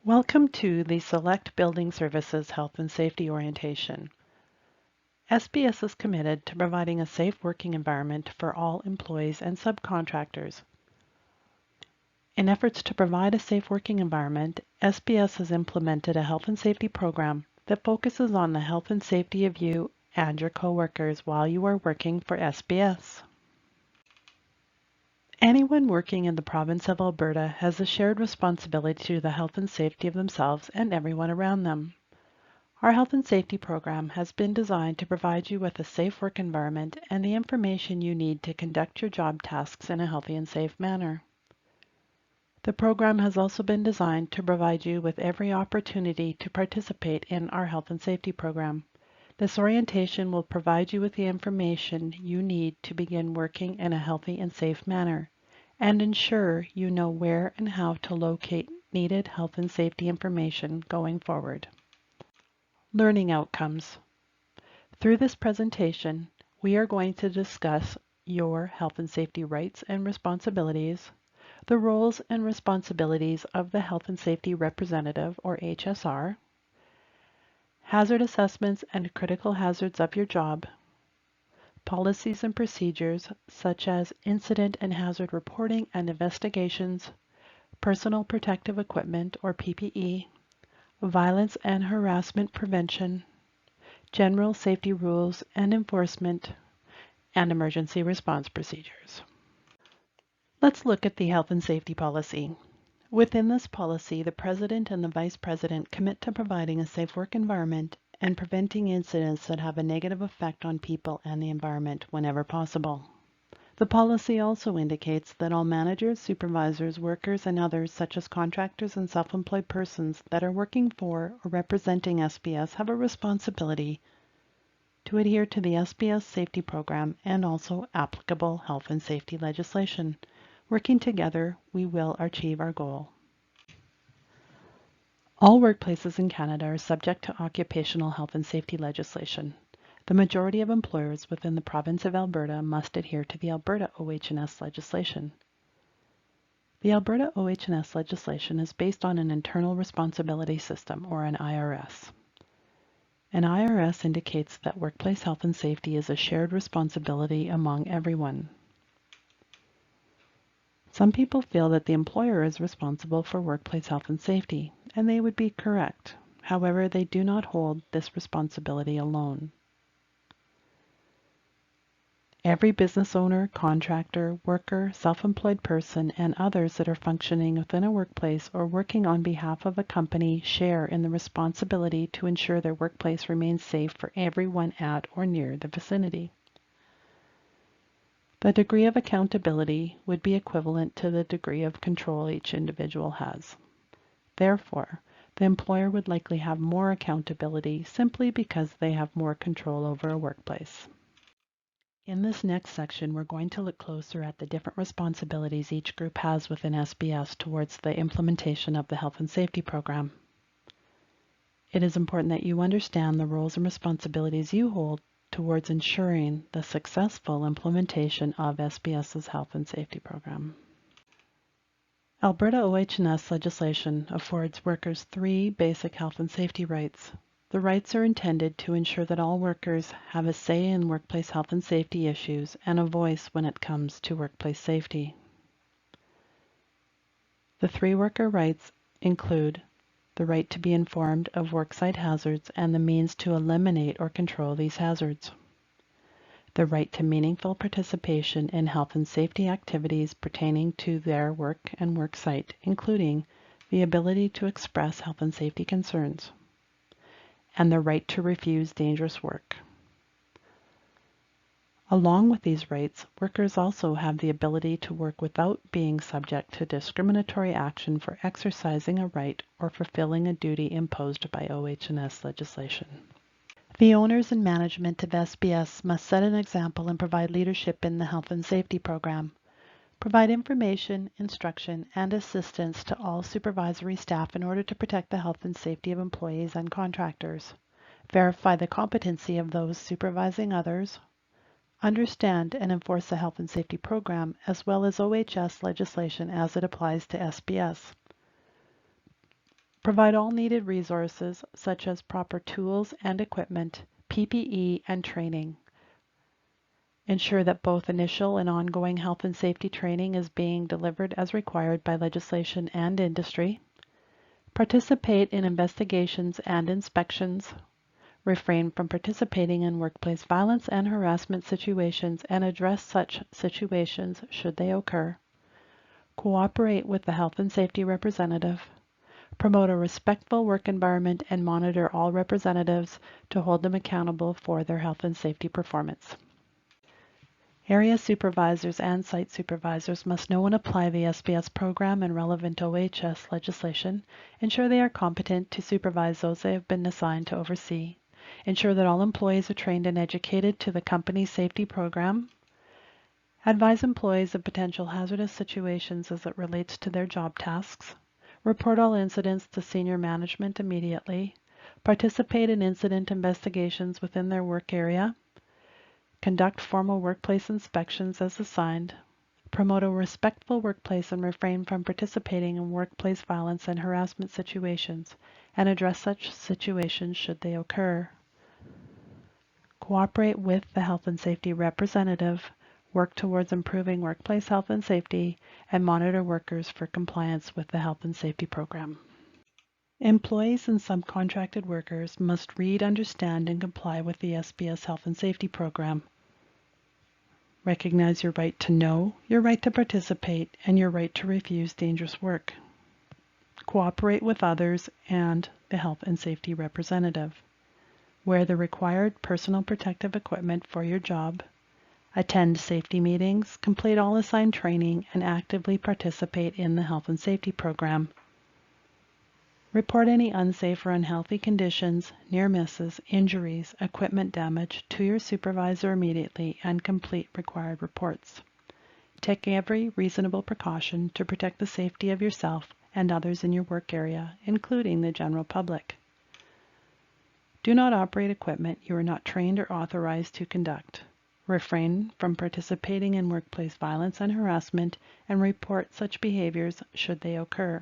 Welcome to the Select Building Services Health and Safety Orientation. SBS is committed to providing a safe working environment for all employees and subcontractors. In efforts to provide a safe working environment, SBS has implemented a health and safety program that focuses on the health and safety of you and your coworkers while you are working for SBS. Anyone working in the province of Alberta has a shared responsibility to the health and safety of themselves and everyone around them. Our health and safety program has been designed to provide you with a safe work environment and the information you need to conduct your job tasks in a healthy and safe manner. The program has also been designed to provide you with every opportunity to participate in our health and safety program. This orientation will provide you with the information you need to begin working in a healthy and safe manner, and ensure you know where and how to locate needed health and safety information going forward. Learning outcomes. Through this presentation, we are going to discuss your health and safety rights and responsibilities, the roles and responsibilities of the Health and Safety Representative, or HSR, hazard assessments and critical hazards of your job, policies and procedures such as incident and hazard reporting and investigations, personal protective equipment, or PPE, violence and harassment prevention, general safety rules and enforcement, and emergency response procedures. Let's look at the health and safety policy. Within this policy, the President and the Vice President commit to providing a safe work environment and preventing incidents that have a negative effect on people and the environment whenever possible. The policy also indicates that all managers, supervisors, workers, and others, such as contractors and self-employed persons that are working for or representing SBS, have a responsibility to adhere to the SBS safety program and also applicable health and safety legislation. Working together, we will achieve our goal. All workplaces in Canada are subject to occupational health and safety legislation. The majority of employers within the province of Alberta must adhere to the Alberta OH&S legislation. The Alberta OH&S legislation is based on an internal responsibility system, or an IRS. An IRS indicates that workplace health and safety is a shared responsibility among everyone. Some people feel that the employer is responsible for workplace health and safety, and they would be correct. However, they do not hold this responsibility alone. Every business owner, contractor, worker, self-employed person, and others that are functioning within a workplace or working on behalf of a company share in the responsibility to ensure their workplace remains safe for everyone at or near the vicinity. The degree of accountability would be equivalent to the degree of control each individual has. Therefore, the employer would likely have more accountability simply because they have more control over a workplace. In this next section, we're going to look closer at the different responsibilities each group has within SBS towards the implementation of the health and safety program. It is important that you understand the roles and responsibilities you hold towards ensuring the successful implementation of SBS's health and safety program. Alberta OH&S legislation affords workers 3 basic health and safety rights. The rights are intended to ensure that all workers have a say in workplace health and safety issues and a voice when it comes to workplace safety. The 3 worker rights include the right to be informed of worksite hazards and the means to eliminate or control these hazards, the right to meaningful participation in health and safety activities pertaining to their work and worksite, including the ability to express health and safety concerns, and the right to refuse dangerous work. Along with these rights, workers also have the ability to work without being subject to discriminatory action for exercising a right or fulfilling a duty imposed by OH&S legislation. The owners and management of SBS must set an example and provide leadership in the health and safety program. Provide information, instruction, and assistance to all supervisory staff in order to protect the health and safety of employees and contractors. Verify the competency of those supervising others. Understand and enforce the health and safety program as well as OHS legislation as it applies to SBS. Provide all needed resources such as proper tools and equipment, PPE, and training. Ensure that both initial and ongoing health and safety training is being delivered as required by legislation and industry. Participate in investigations and inspections. Refrain from participating in workplace violence and harassment situations and address such situations should they occur. Cooperate with the health and safety representative. Promote a respectful work environment and monitor all representatives to hold them accountable for their health and safety performance. Area supervisors and site supervisors must know and apply the SBS program and relevant OHS legislation. Ensure they are competent to supervise those they have been assigned to oversee. Ensure that all employees are trained and educated to the company's safety program. Advise employees of potential hazardous situations as it relates to their job tasks. Report all incidents to senior management immediately. Participate in incident investigations within their work area. Conduct formal workplace inspections as assigned. Promote a respectful workplace and refrain from participating in workplace violence and harassment situations, and address such situations should they occur. Cooperate with the health and safety representative. Work towards improving workplace health and safety, and monitor workers for compliance with the health and safety program. Employees and subcontracted workers must read, understand, and comply with the SBS health and safety program. Recognize your right to know, your right to participate, and your right to refuse dangerous work. Cooperate with others and the health and safety representative. Wear the required personal protective equipment for your job. Attend safety meetings, complete all assigned training, and actively participate in the health and safety program. Report any unsafe or unhealthy conditions, near misses, injuries, equipment damage to your supervisor immediately and complete required reports. Take every reasonable precaution to protect the safety of yourself and others in your work area, including the general public. Do not operate equipment you are not trained or authorized to conduct. Refrain from participating in workplace violence and harassment and report such behaviors should they occur.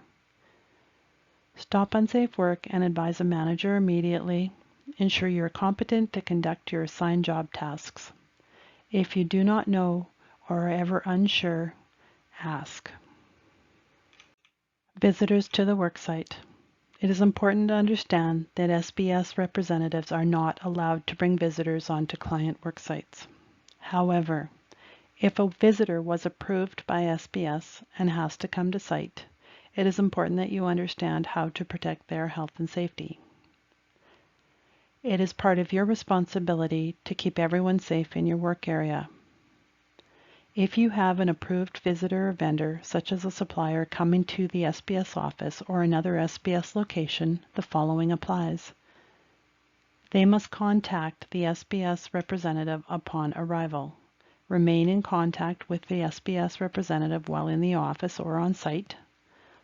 Stop unsafe work and advise a manager immediately. Ensure you are competent to conduct your assigned job tasks. If you do not know or are ever unsure, ask. Visitors to the worksite. It is important to understand that SBS representatives are not allowed to bring visitors onto client worksites. However, if a visitor was approved by SBS and has to come to site, it is important that you understand how to protect their health and safety. It is part of your responsibility to keep everyone safe in your work area. If you have an approved visitor or vendor, such as a supplier coming to the SBS office or another SBS location, the following applies. They must contact the SBS representative upon arrival. Remain in contact with the SBS representative while in the office or on site.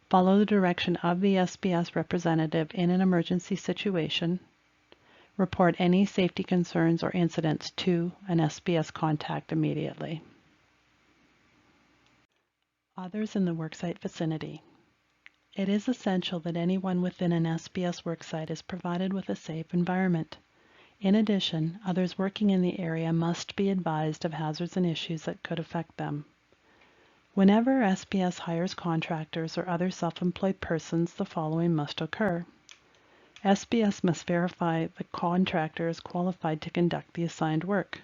Follow the direction of the SBS representative in an emergency situation. Report any safety concerns or incidents to an SBS contact immediately. Others in the worksite vicinity. It is essential that anyone within an SBS worksite is provided with a safe environment. In addition, others working in the area must be advised of hazards and issues that could affect them. Whenever SBS hires contractors or other self-employed persons, the following must occur. SBS must verify the contractor is qualified to conduct the assigned work.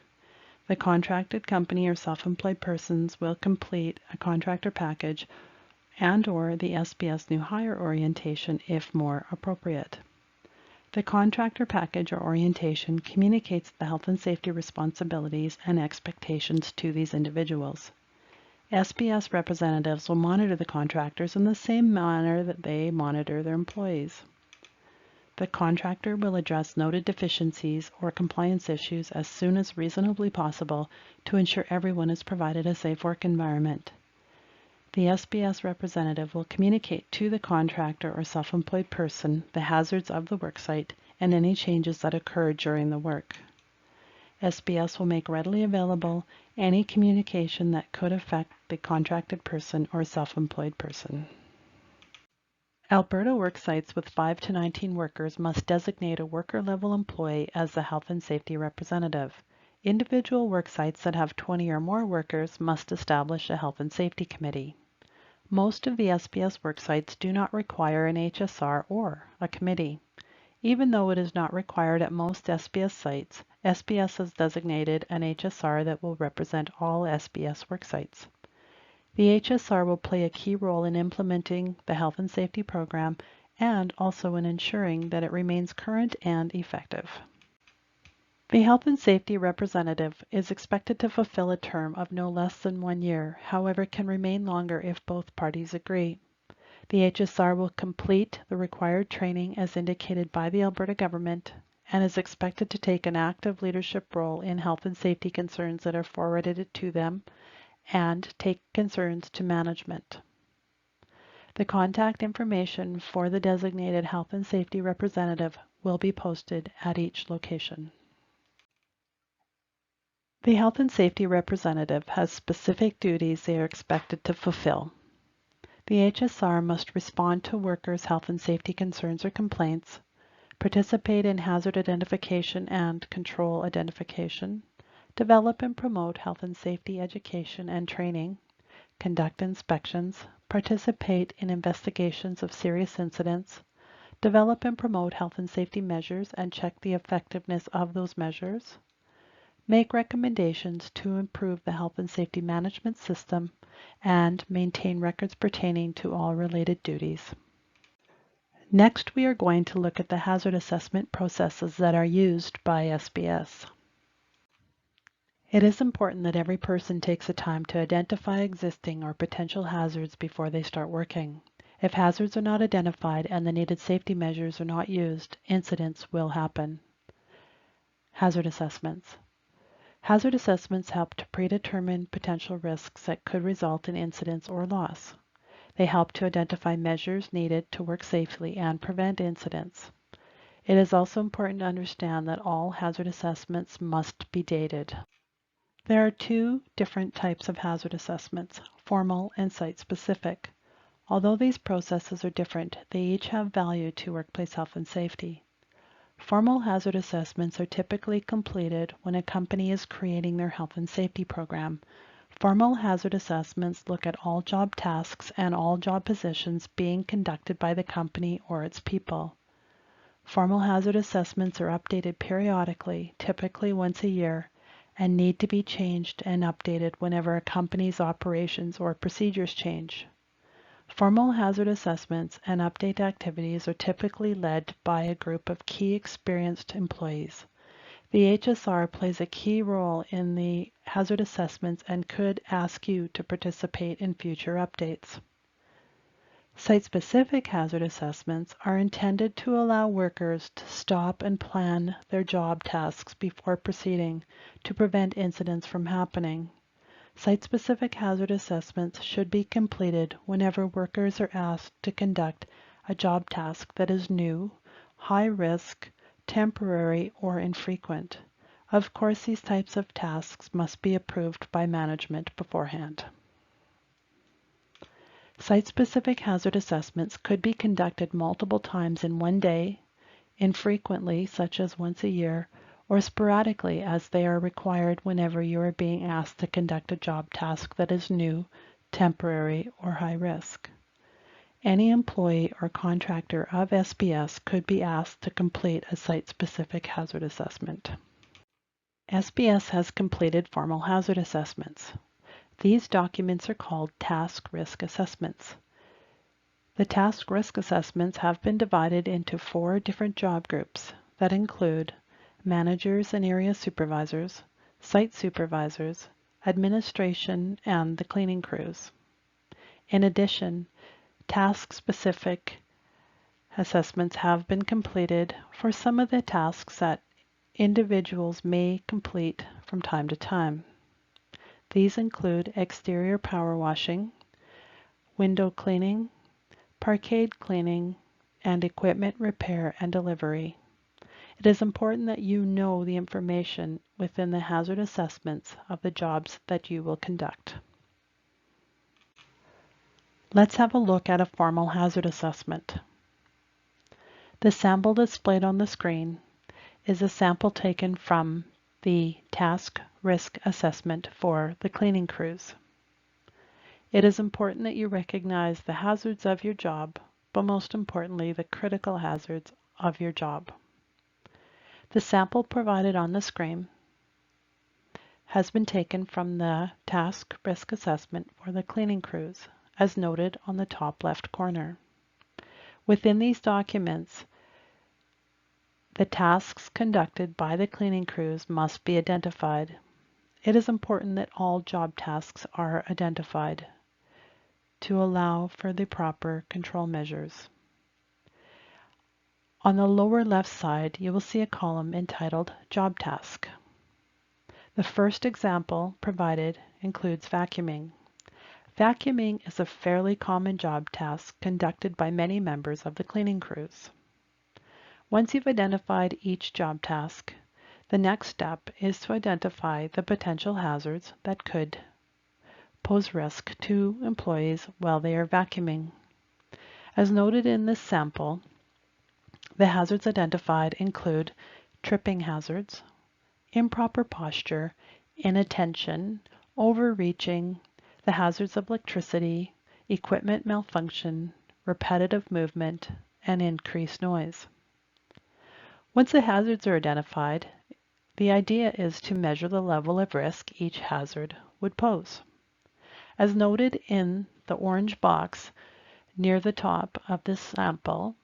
The contracted company or self-employed persons will complete a contractor package and/or the SBS new hire orientation if more appropriate. The contractor package or orientation communicates the health and safety responsibilities and expectations to these individuals. SBS representatives will monitor the contractors in the same manner that they monitor their employees. The contractor will address noted deficiencies or compliance issues as soon as reasonably possible to ensure everyone is provided a safe work environment. The SBS representative will communicate to the contractor or self-employed person the hazards of the worksite and any changes that occur during the work. SBS will make readily available any communication that could affect the contracted person or self-employed person. Alberta work sites with 5 to 19 workers must designate a worker-level employee as the health and safety representative. Individual work sites that have 20 or more workers must establish a health and safety committee. Most of the SBS worksites do not require an HSR or a committee. Even though it is not required at most SBS sites, SBS has designated an HSR that will represent all SBS worksites. The HSR will play a key role in implementing the health and safety program and also in ensuring that it remains current and effective. The health and safety representative is expected to fulfill a term of no less than 1 year, however can remain longer if both parties agree. The HSR will complete the required training as indicated by the Alberta government and is expected to take an active leadership role in health and safety concerns that are forwarded to them and take concerns to management. The contact information for the designated health and safety representative will be posted at each location. The health and safety representative has specific duties they are expected to fulfill. The HSR must respond to workers' health and safety concerns or complaints, participate in hazard identification and control identification, develop and promote health and safety education and training, conduct inspections, participate in investigations of serious incidents, develop and promote health and safety measures and check the effectiveness of those measures, make recommendations to improve the health and safety management system, and maintain records pertaining to all related duties. Next, we are going to look at the hazard assessment processes that are used by SBS. It is important that every person takes the time to identify existing or potential hazards before they start working. If hazards are not identified and the needed safety measures are not used, incidents will happen. Hazard assessments. Hazard assessments help to predetermine potential risks that could result in incidents or loss. They help to identify measures needed to work safely and prevent incidents. It is also important to understand that all hazard assessments must be dated. There are 2 different types of hazard assessments, formal and site-specific. Although these processes are different, they each have value to workplace health and safety. Formal hazard assessments are typically completed when a company is creating their health and safety program. Formal hazard assessments look at all job tasks and all job positions being conducted by the company or its people. Formal hazard assessments are updated periodically, typically once a year, and need to be changed and updated whenever a company's operations or procedures change. Formal hazard assessments and update activities are typically led by a group of key experienced employees. The HSR plays a key role in the hazard assessments and could ask you to participate in future updates. Site-specific hazard assessments are intended to allow workers to stop and plan their job tasks before proceeding to prevent incidents from happening. Site-specific hazard assessments should be completed whenever workers are asked to conduct a job task that is new, high risk, temporary, or infrequent. Of course, these types of tasks must be approved by management beforehand. Site-specific hazard assessments could be conducted multiple times in one day, infrequently, such as once a year, or sporadically as they are required whenever you are being asked to conduct a job task that is new, temporary, or high risk. Any employee or contractor of SBS could be asked to complete a site-specific hazard assessment. SBS has completed formal hazard assessments. These documents are called task risk assessments. The task risk assessments have been divided into 4 different job groups that include managers and area supervisors, site supervisors, administration, and the cleaning crews. In addition, task-specific assessments have been completed for some of the tasks that individuals may complete from time to time. These include exterior power washing, window cleaning, parkade cleaning, and equipment repair and delivery. It is important that you know the information within the hazard assessments of the jobs that you will conduct. Let's have a look at a formal hazard assessment. The sample displayed on the screen is a sample taken from the task risk assessment for the cleaning crews. It is important that you recognize the hazards of your job, but most importantly, the critical hazards of your job. The sample provided on the screen has been taken from the task risk assessment for the cleaning crews, as noted on the top left corner. Within these documents, the tasks conducted by the cleaning crews must be identified. It is important that all job tasks are identified to allow for the proper control measures. On the lower left side, you will see a column entitled Job Task. The first example provided includes vacuuming. Vacuuming is a fairly common job task conducted by many members of the cleaning crews. Once you've identified each job task, the next step is to identify the potential hazards that could pose risk to employees while they are vacuuming. As noted in this sample, the hazards identified include tripping hazards, improper posture, inattention, overreaching, the hazards of electricity, equipment malfunction, repetitive movement, and increased noise. Once the hazards are identified, the idea is to measure the level of risk each hazard would pose. As noted in the orange box near the top of this sample,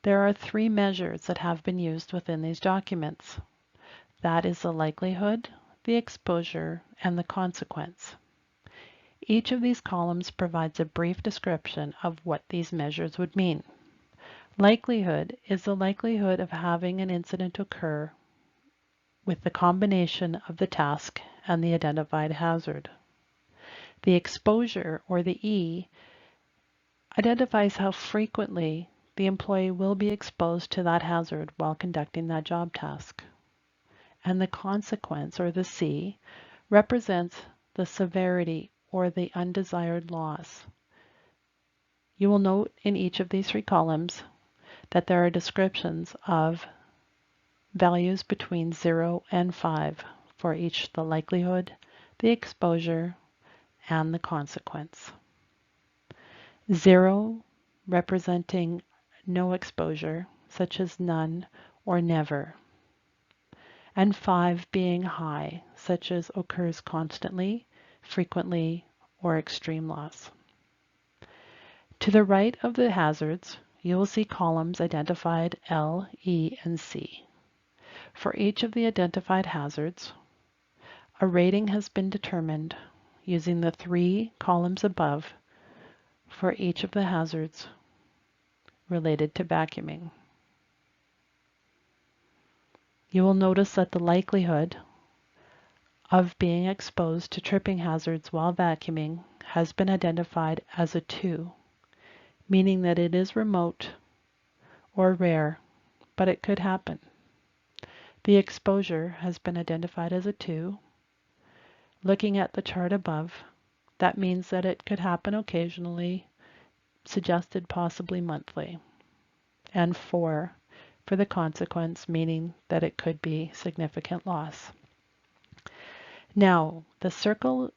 there are 3 measures that have been used within these documents. That is the likelihood, the exposure, and the consequence. Each of these columns provides a brief description of what these measures would mean. Likelihood is the likelihood of having an incident occur with the combination of the task and the identified hazard. The exposure, or the E, identifies how frequently the employee will be exposed to that hazard while conducting that job task. And the consequence, or the C, represents the severity or the undesired loss. You will note in each of these 3 columns that there are descriptions of values between 0 and 5 for each the likelihood, the exposure, and the consequence. 0 representing no exposure, such as none or never, and 5 being high, such as occurs constantly, frequently, or extreme loss. To the right of the hazards, you will see columns identified L, E, and C. For each of the identified hazards, a rating has been determined using the 3 columns above for each of the hazards related to vacuuming. You will notice that the likelihood of being exposed to tripping hazards while vacuuming has been identified as a 2, meaning that it is remote or rare, but it could happen. The exposure has been identified as a 2. Looking at the chart above, that means that it could happen occasionally, suggested possibly monthly. And 4 for the consequence, meaning that it could be significant loss. Now, the circle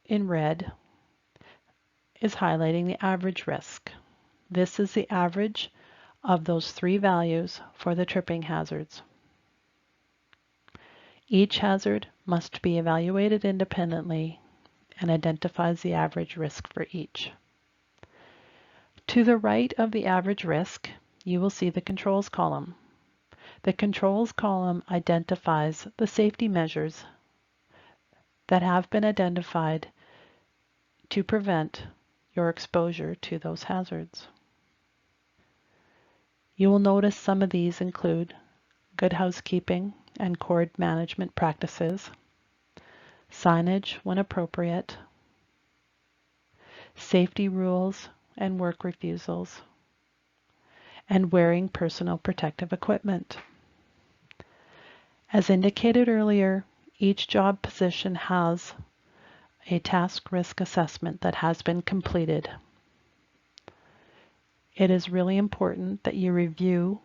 in red is highlighting the average risk. This is the average of those 3 values for the tripping hazards. Each hazard must be evaluated independently and identifies the average risk for each. To the right of the average risk, you will see the controls column. The controls column identifies the safety measures that have been identified to prevent your exposure to those hazards. You will notice some of these include good housekeeping and cord management practices, signage when appropriate, safety rules and work refusals, and wearing personal protective equipment. As indicated earlier, each job position has a task risk assessment that has been completed. It is really important that you review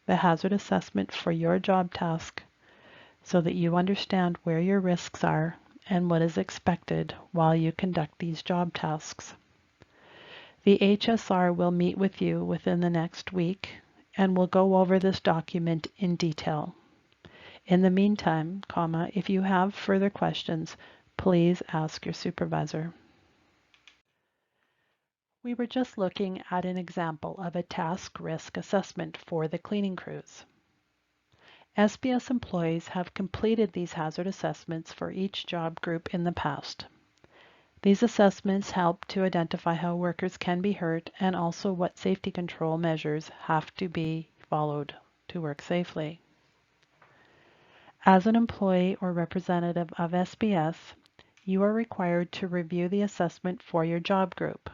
the hazard assessment for your job task so that you understand where your risks are and what is expected while you conduct these job tasks. The HSR will meet with you within the next week and will go over this document in detail. In the meantime, if you have further questions, please ask your supervisor. We were just looking at an example of a task risk assessment for the cleaning crews. SBS employees have completed these hazard assessments for each job group in the past. These assessments help to identify how workers can be hurt and also what safety control measures have to be followed to work safely. As an employee or representative of SBS, you are required to review the assessment for your job group.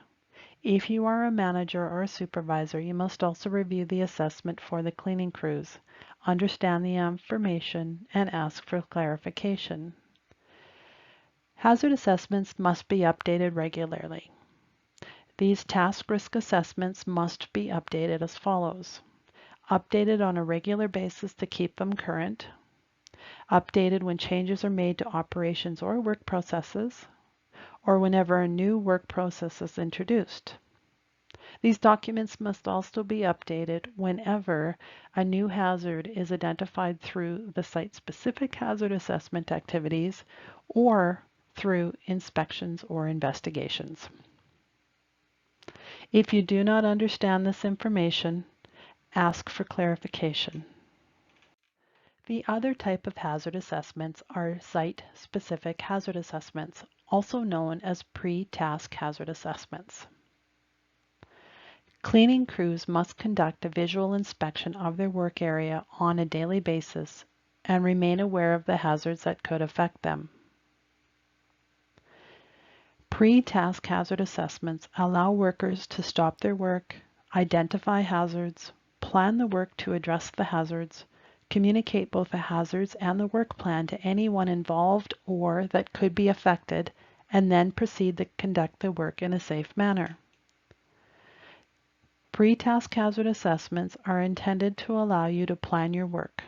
If you are a manager or a supervisor, you must also review the assessment for the cleaning crews, understand the information, and ask for clarification. Hazard assessments must be updated regularly. These task risk assessments must be updated as follows. Updated on a regular basis to keep them current. Updated when changes are made to operations or work processes, or whenever a new work process is introduced. These documents must also be updated whenever a new hazard is identified through the site-specific hazard assessment activities or through inspections or investigations. If you do not understand this information, ask for clarification. The other type of hazard assessments are site-specific hazard assessments, also known as pre-task hazard assessments. Cleaning crews must conduct a visual inspection of their work area on a daily basis and remain aware of the hazards that could affect them. Pre-task hazard assessments allow workers to stop their work, identify hazards, plan the work to address the hazards, communicate both the hazards and the work plan to anyone involved or that could be affected, and then proceed to conduct the work in a safe manner. Pre-task hazard assessments are intended to allow you to plan your work.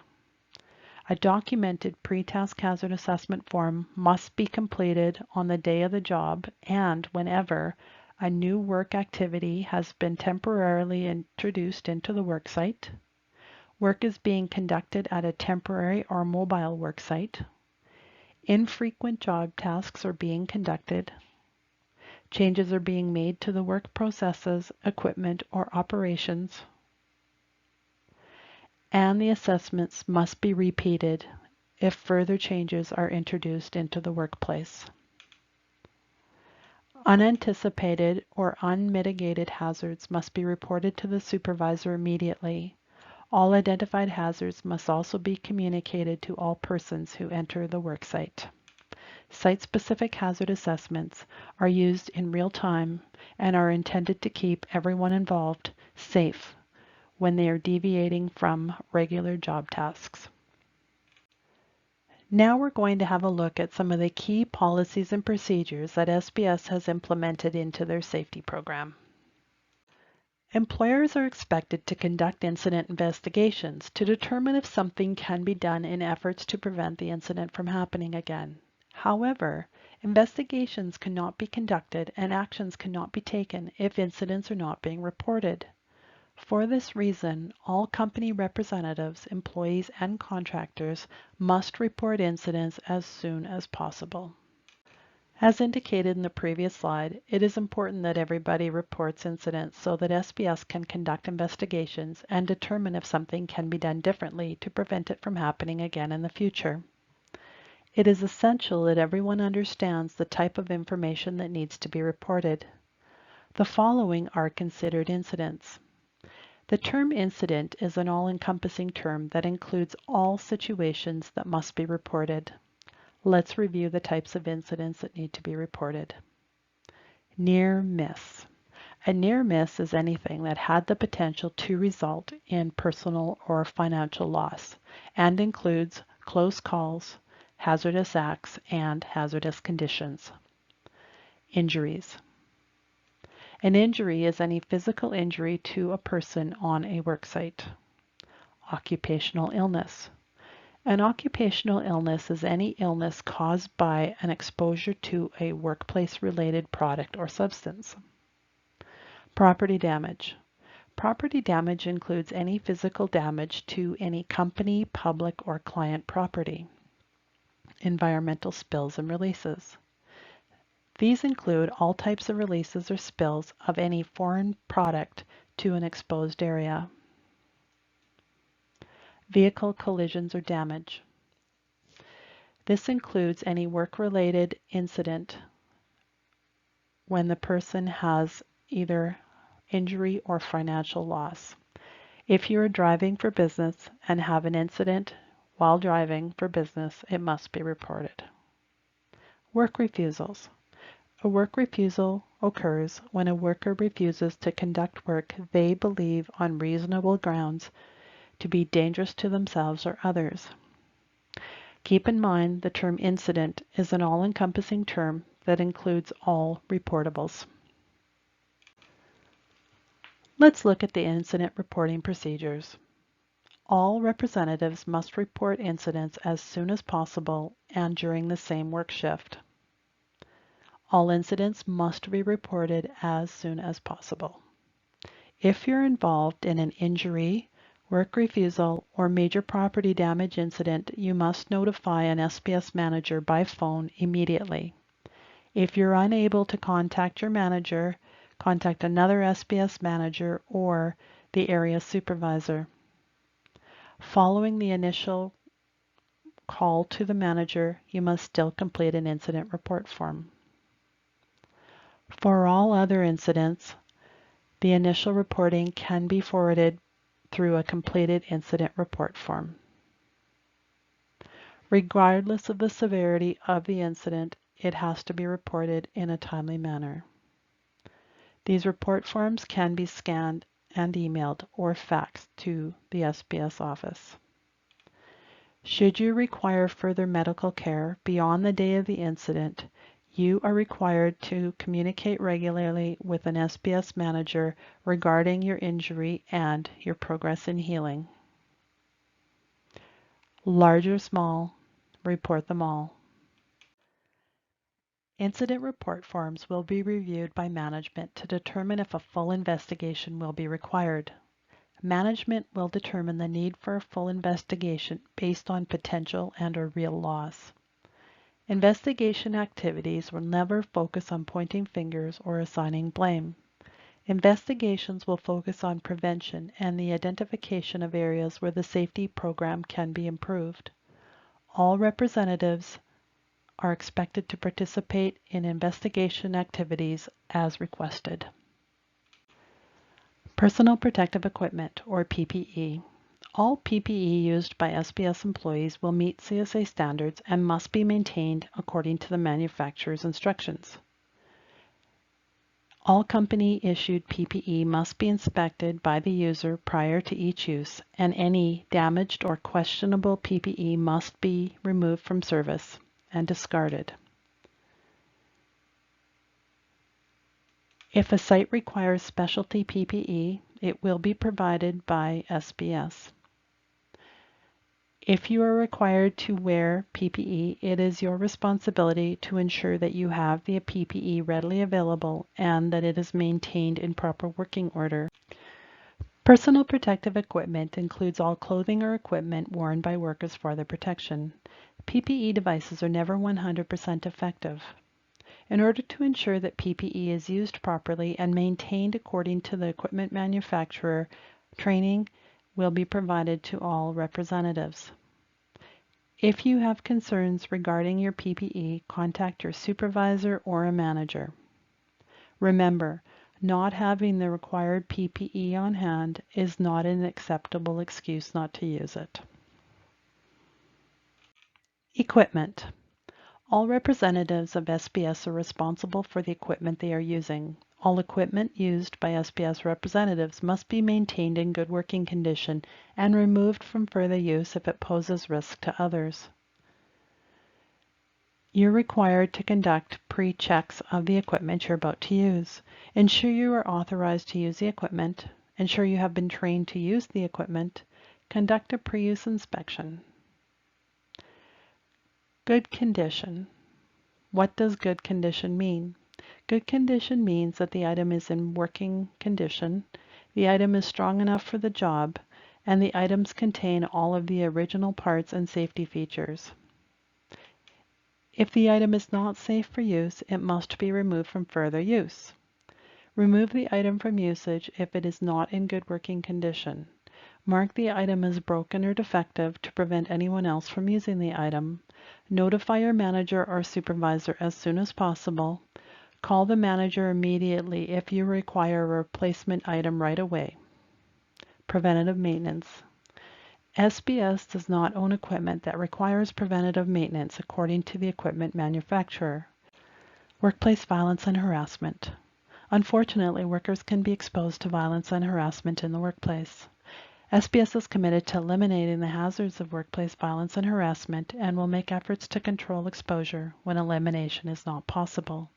A documented pre-task hazard assessment form must be completed on the day of the job and whenever a new work activity has been temporarily introduced into the work site, work is being conducted at a temporary or mobile work site, infrequent job tasks are being conducted, changes are being made to the work processes, equipment, or operations, and the assessments must be repeated if further changes are introduced into the workplace. Unanticipated or unmitigated hazards must be reported to the supervisor immediately. All identified hazards must also be communicated to all persons who enter the worksite. Site-specific hazard assessments are used in real time and are intended to keep everyone involved safe when they are deviating from regular job tasks. Now we're going to have a look at some of the key policies and procedures that SBS has implemented into their safety program. Employers are expected to conduct incident investigations to determine if something can be done in efforts to prevent the incident from happening again. However, investigations cannot be conducted and actions cannot be taken if incidents are not being reported. For this reason, all company representatives, employees, and contractors must report incidents as soon as possible. As indicated in the previous slide, it is important that everybody reports incidents so that SBS can conduct investigations and determine if something can be done differently to prevent it from happening again in the future. It is essential that everyone understands the type of information that needs to be reported. The following are considered incidents. The term incident is an all-encompassing term that includes all situations that must be reported. Let's review the types of incidents that need to be reported. Near miss. A near miss is anything that had the potential to result in personal or financial loss and includes close calls, hazardous acts, and hazardous conditions. Injuries. An injury is any physical injury to a person on a worksite. Occupational illness. An occupational illness is any illness caused by an exposure to a workplace-related product or substance. Property damage. Property damage includes any physical damage to any company, public, or client property. Environmental spills and releases. These include all types of releases or spills of any foreign product to an exposed area. Vehicle collisions or damage. This includes any work-related incident when the person has either injury or financial loss. If you are driving for business and have an incident while driving for business, it must be reported. Work refusals. A work refusal occurs when a worker refuses to conduct work they believe on reasonable grounds to be dangerous to themselves or others. Keep in mind the term incident is an all-encompassing term that includes all reportables. Let's look at the incident reporting procedures. All representatives must report incidents as soon as possible and during the same work shift. All incidents must be reported as soon as possible. If you're involved in an injury, work refusal, or major property damage incident, you must notify an SBS manager by phone immediately. If you're unable to contact your manager, contact another SBS manager or the area supervisor. Following the initial call to the manager, you must still complete an incident report form. For all other incidents, the initial reporting can be forwarded through a completed incident report form. Regardless of the severity of the incident, it has to be reported in a timely manner. These report forms can be scanned and emailed or faxed to the SBS office. Should you require further medical care beyond the day of the incident, you are required to communicate regularly with an SBS manager regarding your injury and your progress in healing. Large or small, report them all. Incident report forms will be reviewed by management to determine if a full investigation will be required. Management will determine the need for a full investigation based on potential and/or real loss. Investigation activities will never focus on pointing fingers or assigning blame. Investigations will focus on prevention and the identification of areas where the safety program can be improved. All representatives are expected to participate in investigation activities as requested. Personal protective equipment, or PPE. All PPE used by SBS employees will meet CSA standards and must be maintained according to the manufacturer's instructions. All company-issued PPE must be inspected by the user prior to each use, and any damaged or questionable PPE must be removed from service and discarded. If a site requires specialty PPE, it will be provided by SBS. If you are required to wear PPE, it is your responsibility to ensure that you have the PPE readily available and that it is maintained in proper working order. Personal protective equipment includes all clothing or equipment worn by workers for their protection. PPE devices are never 100% effective. In order to ensure that PPE is used properly and maintained according to the equipment manufacturer, training will be provided to all representatives. If you have concerns regarding your PPE, contact your supervisor or a manager. Remember, not having the required PPE on hand is not an acceptable excuse not to use it. Equipment. All representatives of SBS are responsible for the equipment they are using. All equipment used by SBS representatives must be maintained in good working condition and removed from further use if it poses risk to others. You're required to conduct pre-checks of the equipment you're about to use. Ensure you are authorized to use the equipment. Ensure you have been trained to use the equipment. Conduct a pre-use inspection. Good condition. What does good condition mean? Good condition means that the item is in working condition, the item is strong enough for the job, and the items contain all of the original parts and safety features. If the item is not safe for use, it must be removed from further use. Remove the item from usage if it is not in good working condition. Mark the item as broken or defective to prevent anyone else from using the item. Notify your manager or supervisor as soon as possible. Call the manager immediately if you require a replacement item right away. Preventative maintenance. SBS does not own equipment that requires preventative maintenance according to the equipment manufacturer. Workplace violence and harassment. Unfortunately, workers can be exposed to violence and harassment in the workplace. SBS is committed to eliminating the hazards of workplace violence and harassment and will make efforts to control exposure when elimination is not possible.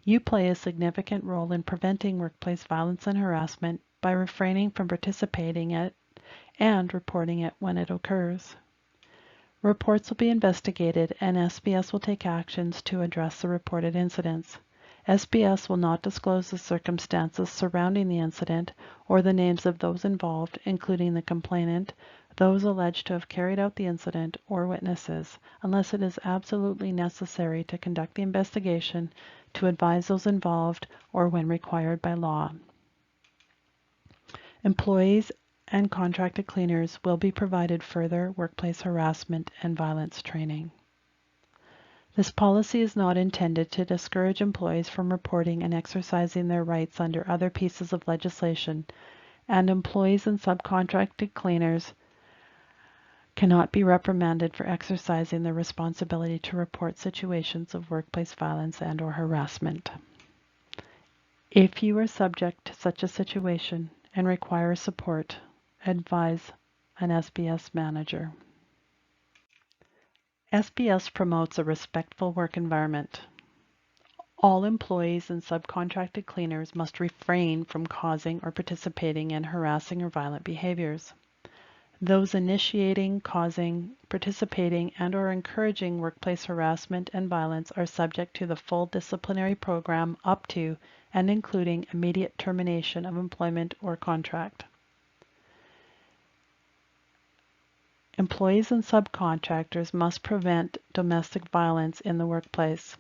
You play a significant role in preventing workplace violence and harassment by refraining from participating in it and reporting it when it occurs. Reports will be investigated and SBS will take actions to address the reported incidents. SBS will not disclose the circumstances surrounding the incident or the names of those involved, including the complainant, those alleged to have carried out the incident, or witnesses, unless it is absolutely necessary to conduct the investigation, to advise those involved, or when required by law. Employees and contracted cleaners will be provided further workplace harassment and violence training. This policy is not intended to discourage employees from reporting and exercising their rights under other pieces of legislation, and employees and subcontracted cleaners cannot be reprimanded for exercising their responsibility to report situations of workplace violence and/or harassment. If you are subject to such a situation and require support, advise an SBS manager. SBS promotes a respectful work environment. All employees and subcontracted cleaners must refrain from causing or participating in harassing or violent behaviors. Those initiating, causing, participating, and/or encouraging workplace harassment and violence are subject to the full disciplinary program up to and including immediate termination of employment or contract. Employees and subcontractors must prevent domestic violence in the workplace.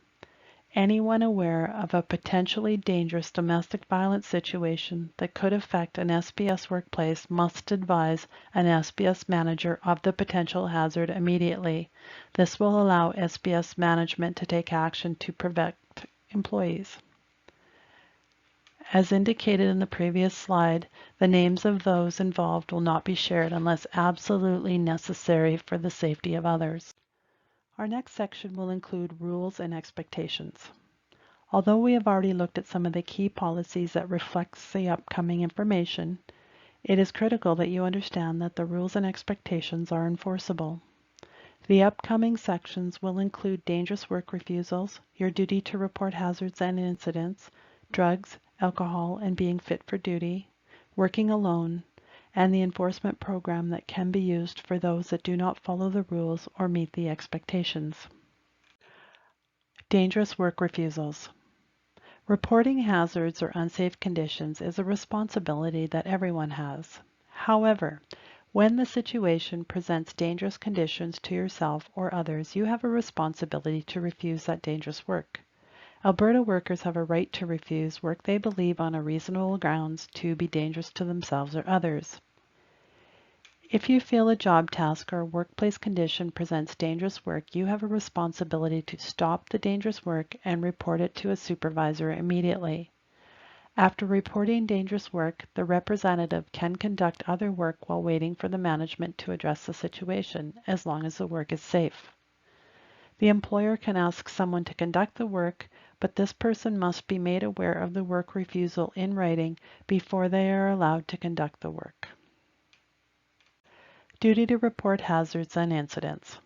Anyone aware of a potentially dangerous domestic violence situation that could affect an SBS workplace must advise an SBS manager of the potential hazard immediately. This will allow SBS management to take action to protect employees. As indicated in the previous slide, the names of those involved will not be shared unless absolutely necessary for the safety of others. Our next section will include rules and expectations. Although we have already looked at some of the key policies that reflect the upcoming information, it is critical that you understand that the rules and expectations are enforceable. The upcoming sections will include dangerous work refusals, your duty to report hazards and incidents, drugs, alcohol, and being fit for duty, working alone, and the enforcement program that can be used for those that do not follow the rules or meet the expectations. Dangerous work refusals. Reporting hazards or unsafe conditions is a responsibility that everyone has. However, when the situation presents dangerous conditions to yourself or others, you have a responsibility to refuse that dangerous work. Alberta workers have a right to refuse work they believe on a reasonable grounds to be dangerous to themselves or others. If you feel a job task or workplace condition presents dangerous work, you have a responsibility to stop the dangerous work and report it to a supervisor immediately. After reporting dangerous work, the representative can conduct other work while waiting for the management to address the situation, as long as the work is safe. The employer can ask someone to conduct the work, but this person must be made aware of the work refusal in writing before they are allowed to conduct the work. Duty to report hazards and incidents.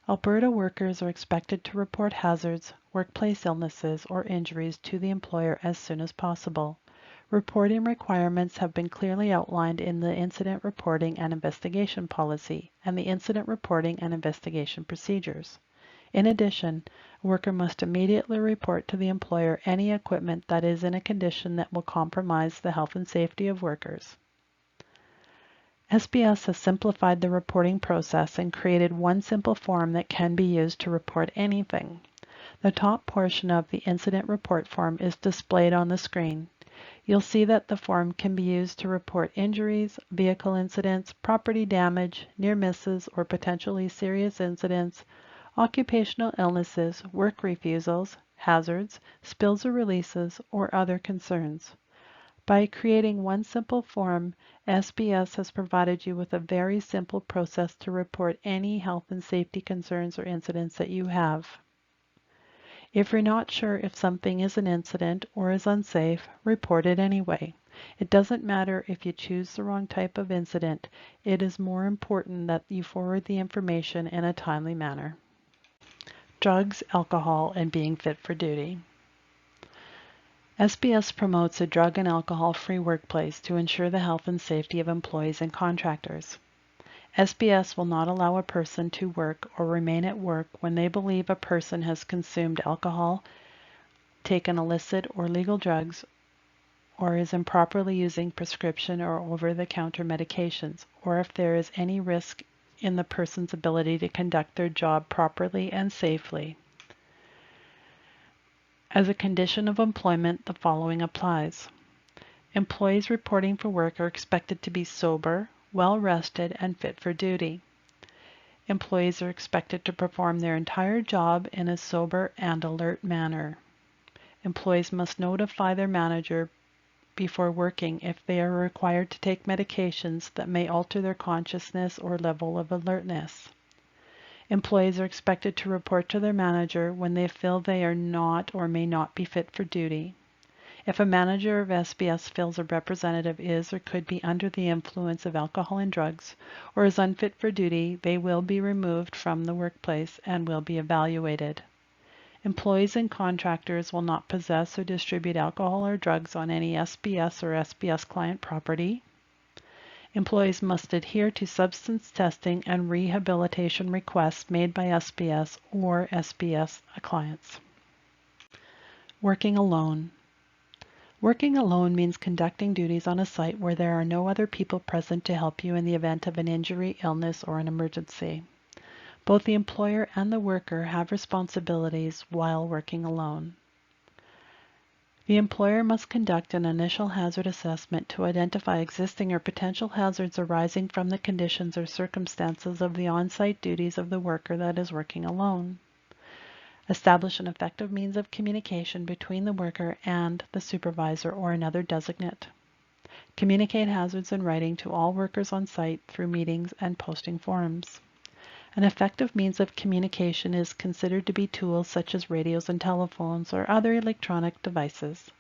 Alberta workers are expected to report hazards, workplace illnesses, or injuries to the employer as soon as possible. Reporting requirements have been clearly outlined in the Incident Reporting and Investigation Policy and the Incident Reporting and Investigation Procedures. In addition, a worker must immediately report to the employer any equipment that is in a condition that will compromise the health and safety of workers. SBS has simplified the reporting process and created one simple form that can be used to report anything. The top portion of the incident report form is displayed on the screen. You'll see that the form can be used to report injuries, vehicle incidents, property damage, near misses or potentially serious incidents, occupational illnesses, work refusals, hazards, spills or releases, or other concerns. By creating one simple form, SBS has provided you with a very simple process to report any health and safety concerns or incidents that you have. If you're not sure if something is an incident or is unsafe, report it anyway. It doesn't matter if you choose the wrong type of incident. It is more important that you forward the information in a timely manner. Drugs, alcohol, and being fit for duty. SBS promotes a drug and alcohol-free workplace to ensure the health and safety of employees and contractors. SBS will not allow a person to work or remain at work when they believe a person has consumed alcohol, taken illicit or legal drugs, or is improperly using prescription or over-the-counter medications, or if there is any risk in the person's ability to conduct their job properly and safely. As a condition of employment, the following applies. Employees reporting for work are expected to be sober, well-rested, and fit for duty. Employees are expected to perform their entire job in a sober and alert manner. Employees must notify their manager before working if they are required to take medications that may alter their consciousness or level of alertness. Employees are expected to report to their manager when they feel they are not or may not be fit for duty. If a manager of SBS feels a representative is or could be under the influence of alcohol and drugs or is unfit for duty, they will be removed from the workplace and will be evaluated. Employees and contractors will not possess or distribute alcohol or drugs on any SBS or SBS client property. Employees must adhere to substance testing and rehabilitation requests made by SBS or SBS clients. Working alone. Working alone means conducting duties on a site where there are no other people present to help you in the event of an injury, illness, or an emergency. Both the employer and the worker have responsibilities while working alone. The employer must conduct an initial hazard assessment to identify existing or potential hazards arising from the conditions or circumstances of the on-site duties of the worker that is working alone. Establish an effective means of communication between the worker and the supervisor or another designate. Communicate hazards in writing to all workers on site through meetings and posting forums. An effective means of communication is considered to be tools such as radios and telephones or other electronic devices.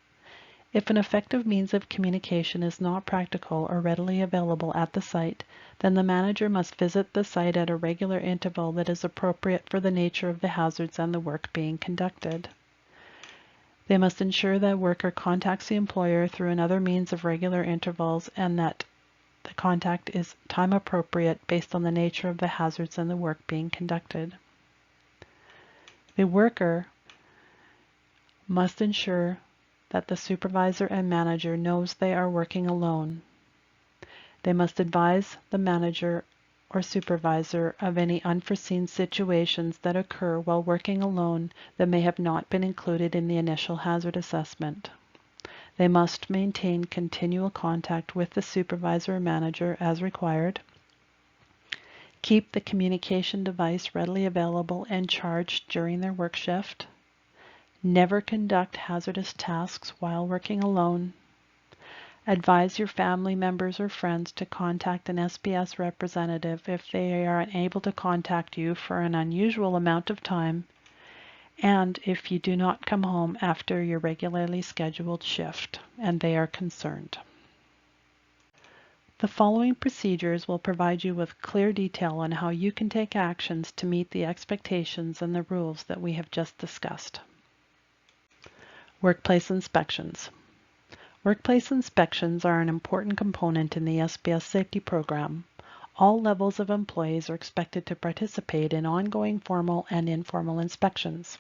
If an effective means of communication is not practical or readily available at the site, then the manager must visit the site at a regular interval that is appropriate for the nature of the hazards and the work being conducted. They must ensure that a worker contacts the employer through another means of regular intervals and that the contact is time appropriate based on the nature of the hazards and the work being conducted. The worker must ensure that the supervisor and manager knows they are working alone. They must advise the manager or supervisor of any unforeseen situations that occur while working alone that may have not been included in the initial hazard assessment. They must maintain continual contact with the supervisor or manager as required. Keep the communication device readily available and charged during their work shift. Never conduct hazardous tasks while working alone. Advise your family members or friends to contact an SBS representative if they are unable to contact you for an unusual amount of time, and if you do not come home after your regularly scheduled shift and they are concerned. The following procedures will provide you with clear detail on how you can take actions to meet the expectations and the rules that we have just discussed. Workplace inspections. Workplace inspections are an important component in the SBS safety program. All levels of employees are expected to participate in ongoing formal and informal inspections.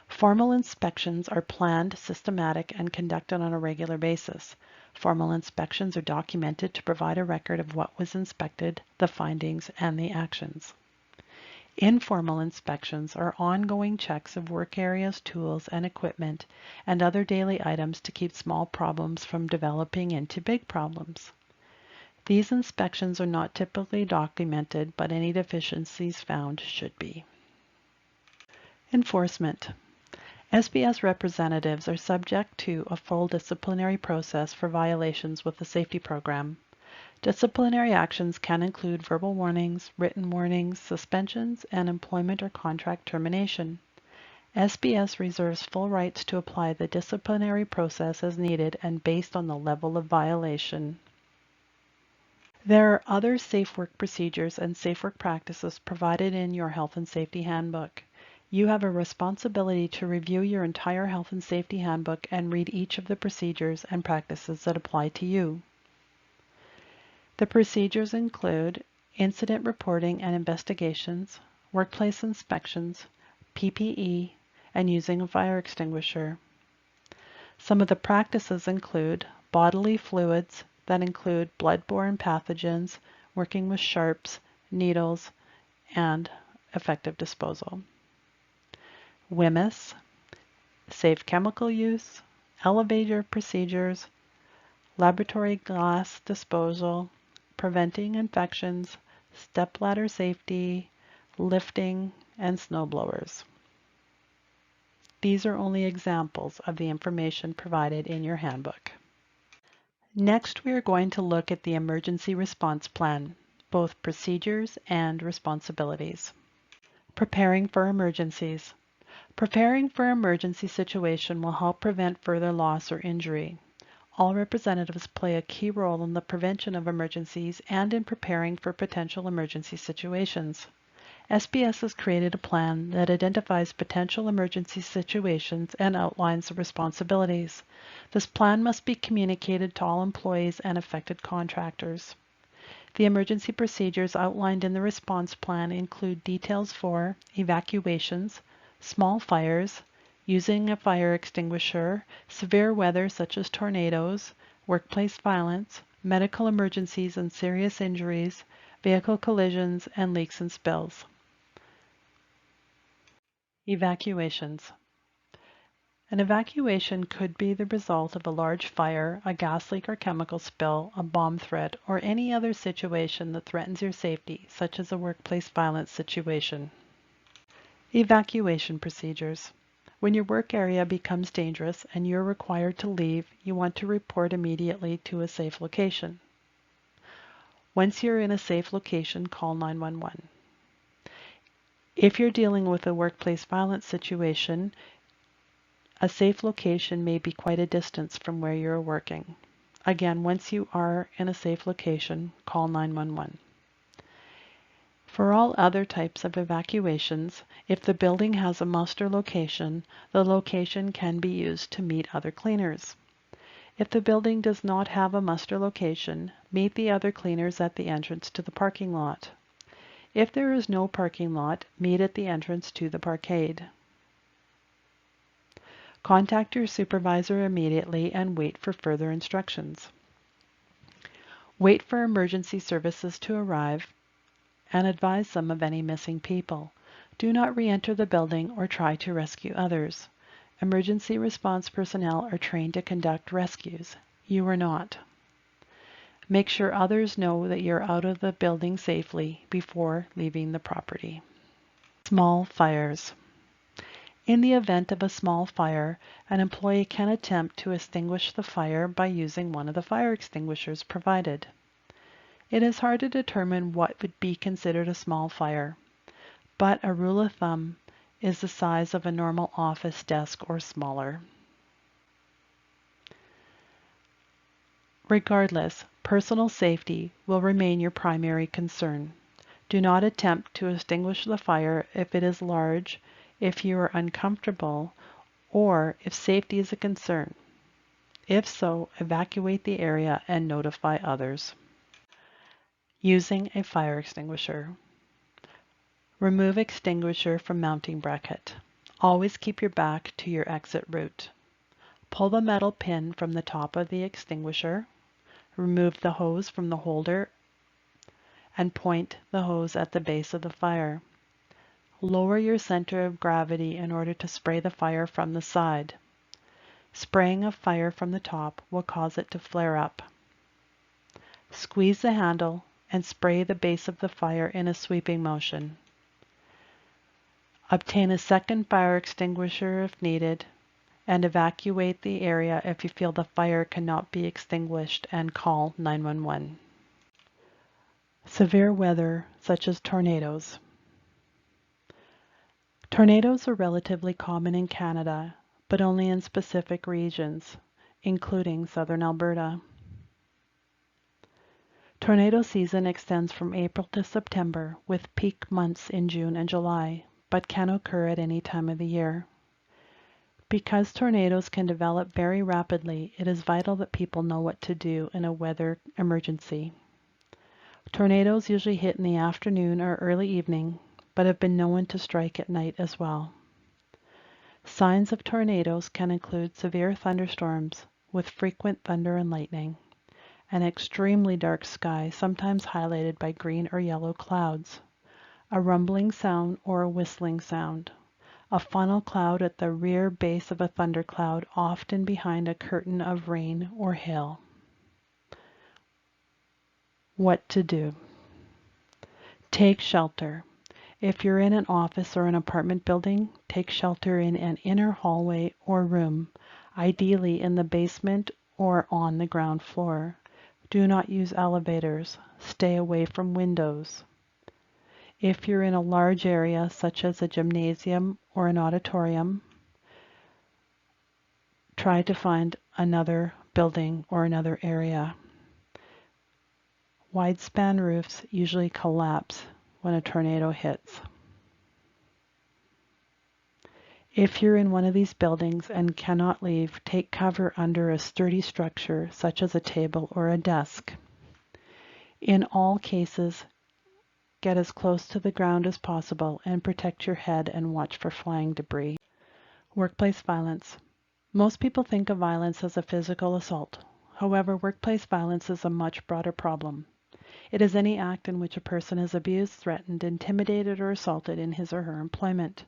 Formal inspections are planned, systematic, and conducted on a regular basis. Formal inspections are documented to provide a record of what was inspected, the findings, and the actions. Informal inspections are ongoing checks of work areas, tools, and equipment, and other daily items to keep small problems from developing into big problems. These inspections are not typically documented, but any deficiencies found should be. Enforcement. SBS representatives are subject to a full disciplinary process for violations with the safety program. Disciplinary actions can include verbal warnings, written warnings, suspensions, and employment or contract termination. SBS reserves full rights to apply the disciplinary process as needed and based on the level of violation. There are other safe work procedures and safe work practices provided in your Health and Safety Handbook. You have a responsibility to review your entire Health and Safety Handbook and read each of the procedures and practices that apply to you. The procedures include incident reporting and investigations, workplace inspections, PPE, and using a fire extinguisher. Some of the practices include bodily fluids that include blood-borne pathogens, working with sharps, needles, and effective disposal. WMIS, safe chemical use, elevator procedures, laboratory glass disposal, preventing infections, stepladder safety, lifting, and snowblowers. These are only examples of the information provided in your handbook. Next, we are going to look at the emergency response plan, both procedures and responsibilities. Preparing for emergencies. Preparing for emergency situation will help prevent further loss or injury. All representatives play a key role in the prevention of emergencies and in preparing for potential emergency situations. SBS has created a plan that identifies potential emergency situations and outlines the responsibilities. This plan must be communicated to all employees and affected contractors. The emergency procedures outlined in the response plan include details for evacuations, small fires, using a fire extinguisher, severe weather such as tornadoes, workplace violence, medical emergencies and serious injuries, vehicle collisions, and leaks and spills. Evacuations. An evacuation could be the result of a large fire, a gas leak or chemical spill, a bomb threat, or any other situation that threatens your safety, such as a workplace violence situation. Evacuation procedures. When your work area becomes dangerous and you're required to leave, you want to report immediately to a safe location. Once you're in a safe location, call 911. If you're dealing with a workplace violence situation, a safe location may be quite a distance from where you're working. Again, once you are in a safe location, call 911. For all other types of evacuations, if the building has a muster location, the location can be used to meet other cleaners. If the building does not have a muster location, meet the other cleaners at the entrance to the parking lot. If there is no parking lot, meet at the entrance to the parkade. Contact your supervisor immediately and wait for further instructions. Wait for emergency services to arrive and advise them of any missing people. Do not re-enter the building or try to rescue others. Emergency response personnel are trained to conduct rescues. You are not. Make sure others know that you're out of the building safely before leaving the property. Small fires. In the event of a small fire, an employee can attempt to extinguish the fire by using one of the fire extinguishers provided. It is hard to determine what would be considered a small fire, but a rule of thumb is the size of a normal office desk or smaller. Regardless, Personal safety will remain your primary concern. Do not attempt to extinguish the fire if it is large, if you are uncomfortable, or if safety is a concern. If so, evacuate the area and notify others. Using a fire extinguisher. Remove extinguisher from mounting bracket. Always keep your back to your exit route. Pull the metal pin from the top of the extinguisher. Remove the hose from the holder and point the hose at the base of the fire. Lower your center of gravity in order to spray the fire from the side. Spraying of fire from the top will cause it to flare up. Squeeze the handle and spray the base of the fire in a sweeping motion. Obtain a second fire extinguisher if needed, and evacuate the area if you feel the fire cannot be extinguished and call 911. Severe weather, such as tornadoes. Tornadoes are relatively common in Canada, but only in specific regions, including southern Alberta. Tornado season extends from April to September, with peak months in June and July, but can occur at any time of the year. Because tornadoes can develop very rapidly, it is vital that people know what to do in a weather emergency. Tornadoes usually hit in the afternoon or early evening, but have been known to strike at night as well. Signs of tornadoes can include severe thunderstorms with frequent thunder and lightning, an extremely dark sky, sometimes highlighted by green or yellow clouds, a rumbling sound or a whistling sound, a funnel cloud at the rear base of a thundercloud, often behind a curtain of rain or hail. What to do? Take shelter. If you're in an office or an apartment building, take shelter in an inner hallway or room, ideally in the basement or on the ground floor. Do not use elevators. Stay away from windows. If you're in a large area, such as a gymnasium or an auditorium, try to find another building or another area. Wide-span roofs usually collapse when a tornado hits. If you're in one of these buildings and cannot leave, take cover under a sturdy structure, such as a table or a desk. In all cases, get as close to the ground as possible and protect your head and watch for flying debris. Workplace violence. Most people think of violence as a physical assault. However, workplace violence is a much broader problem. It is any act in which a person is abused, threatened, intimidated, or assaulted in his or her employment.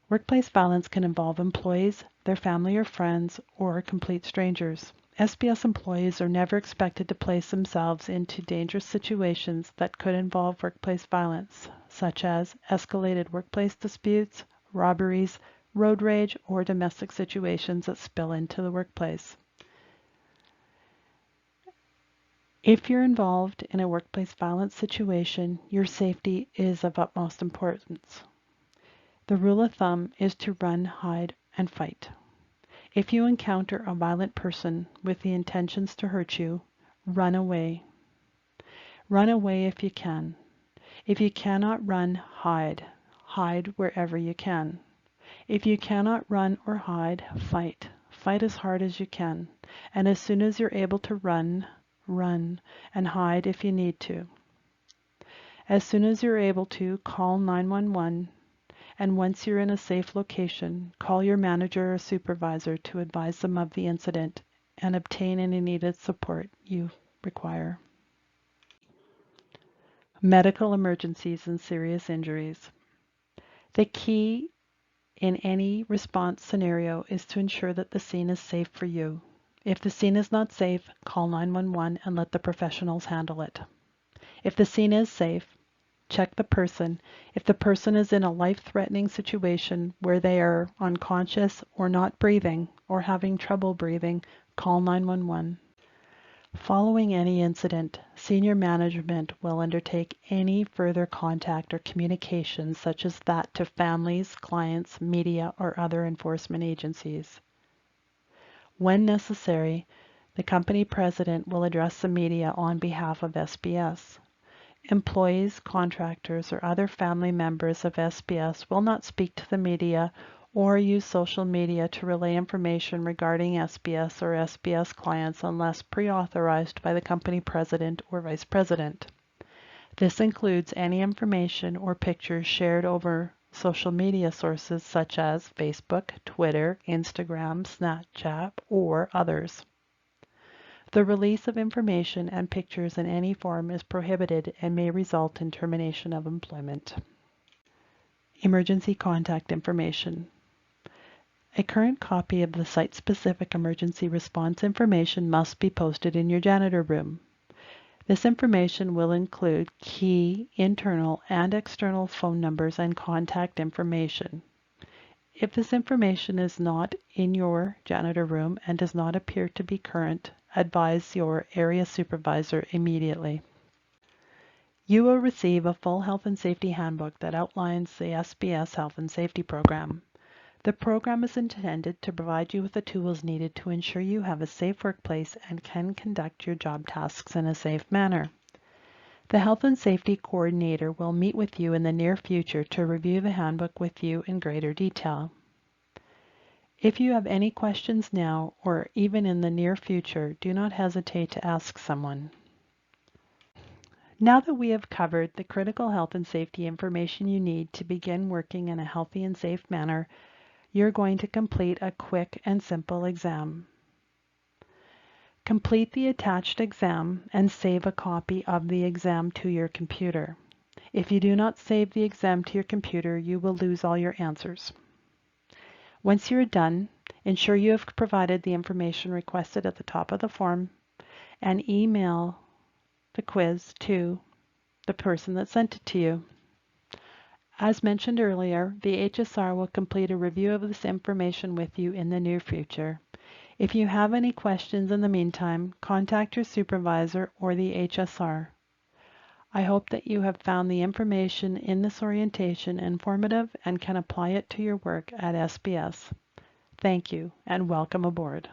Workplace violence can involve employees, their family or friends, or complete strangers. SBS employees are never expected to place themselves into dangerous situations that could involve workplace violence, such as escalated workplace disputes, robberies, road rage, or domestic situations that spill into the workplace. If you're involved in a workplace violence situation, your safety is of utmost importance. The rule of thumb is to run, hide, and fight. If you encounter a violent person with the intentions to hurt you, run away. Run away if you can. If you cannot run, hide. Hide wherever you can. If you cannot run or hide, fight. Fight as hard as you can. And as soon as you're able to run, run, and hide if you need to. As soon as you're able to, call 911. And once you're in a safe location, call your manager or supervisor to advise them of the incident and obtain any needed support you require. Medical emergencies and serious injuries. The key in any response scenario is to ensure that the scene is safe for you. If the scene is not safe, call 911 and let the professionals handle it. If the scene is safe, check the person. If the person is in a life-threatening situation where they are unconscious or not breathing or having trouble breathing, call 911. Following any incident, senior management will undertake any further contact or communication such as that to families, clients, media, or other enforcement agencies. When necessary, The company president will address the media on behalf of SBS. Employees, contractors, or other family members of SBS will not speak to the media or use social media to relay information regarding SBS or SBS clients unless pre-authorized by the company president or vice president. This includes any information or pictures shared over social media sources such as Facebook, Twitter, Instagram, Snapchat, or others. The release of information and pictures in any form is prohibited and may result in termination of employment. Emergency contact information. A current copy of the site-specific emergency response information must be posted in your janitor room. This information will include key, internal, and external phone numbers and contact information. If this information is not in your janitor room and does not appear to be current, advise your area supervisor immediately. You will receive a full health and safety handbook that outlines the SBS Health and Safety Program. The program is intended to provide you with the tools needed to ensure you have a safe workplace and can conduct your job tasks in a safe manner. The Health and Safety Coordinator will meet with you in the near future to review the handbook with you in greater detail. If you have any questions now or even in the near future, do not hesitate to ask someone. Now that we have covered the critical health and safety information you need to begin working in a healthy and safe manner, you're going to complete a quick and simple exam. Complete the attached exam and save a copy of the exam to your computer. If you do not save the exam to your computer, you will lose all your answers. Once you're done, ensure you have provided the information requested at the top of the form and email the quiz to the person that sent it to you. As mentioned earlier, the HSR will complete a review of this information with you in the near future. If you have any questions in the meantime, contact your supervisor or the HSR. I hope that you have found the information in this orientation informative and can apply it to your work at SBS. Thank you and welcome aboard.